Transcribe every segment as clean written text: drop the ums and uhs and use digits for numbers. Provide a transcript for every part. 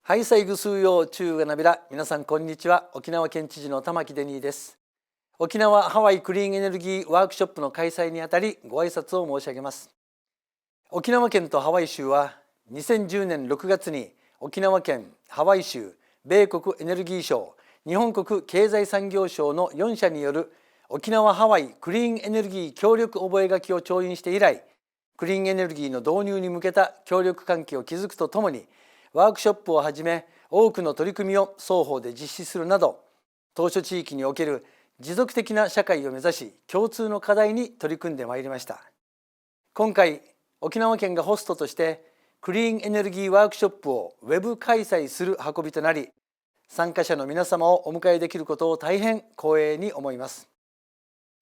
はい、最後数曜中がなびら。皆さんこんにちは。沖縄県知事の玉城デニーです。沖縄ハワイクリーンエネルギーワークショップの開催にあたりご挨拶を申し上げます。沖縄県とハワイ州は2010年6月に沖縄県、ハワイ州、米国エネルギー省、日本国経済産業省の4社による沖縄ハワイクリーンエネルギー協力覚書を調印して以来、クリーンエネルギーの導入に向けた協力関係を築くとともに、ワークショップをはじめ多くの取り組みを双方で実施するなど、島嶼地域における持続的な社会を目指し、共通の課題に取り組んでまいりました。今回、沖縄県がホストとしてクリーンエネルギーワークショップをウェブ開催する運びとなり、参加者の皆様をお迎えできることを大変光栄に思います。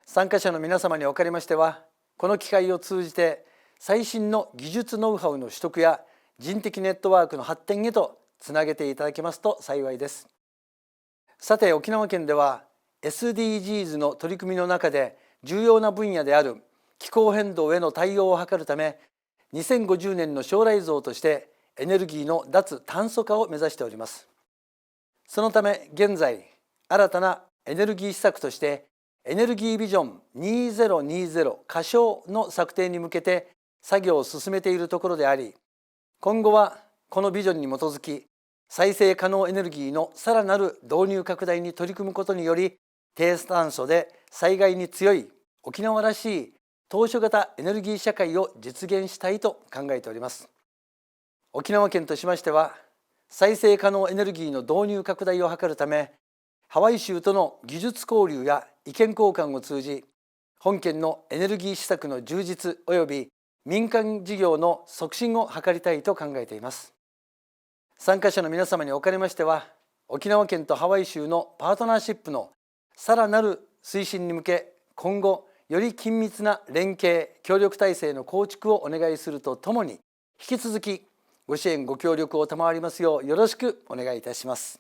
参加者の皆様におかれましては、この機会を通じて最新の技術ノウハウの取得や人的ネットワークの発展へとつなげていただけますと幸いです。さて、沖縄県では SDGs の取り組みの中で重要な分野である気候変動への対応を図るため、2050年の将来像としてエネルギーの脱炭素化を目指しております。そのため現在、新たなエネルギー施策としてエネルギービジョン2020仮称の策定に向けて作業を進めているところであり、今後はこのビジョンに基づき再生可能エネルギーのさらなる導入拡大に取り組むことにより、低炭素で災害に強い沖縄らしい島嶼型エネルギー社会を実現したいと考えております。沖縄県としましては、再生可能エネルギーの導入拡大を図るため、ハワイ州との技術交流や意見交換を通じ、本県のエネルギー施策の充実及び民間事業の促進を図りたいと考えています。参加者の皆様におかれましては、沖縄県とハワイ州のパートナーシップのさらなる推進に向け、今後より緊密な連携協力体制の構築をお願いするとともに、引き続きご支援ご協力を賜りますようよろしくお願いいたします。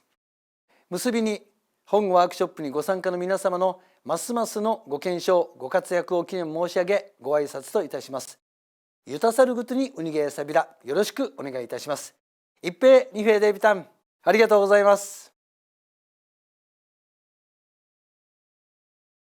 結びに、本ワークショップにご参加の皆様のますますのご健勝ご活躍を記念申し上げ、ご挨拶といたします。ゆたさるぐとにうにげやさびら、よろしくお願いいたします。一平二平デイビタン、ありがとうございます。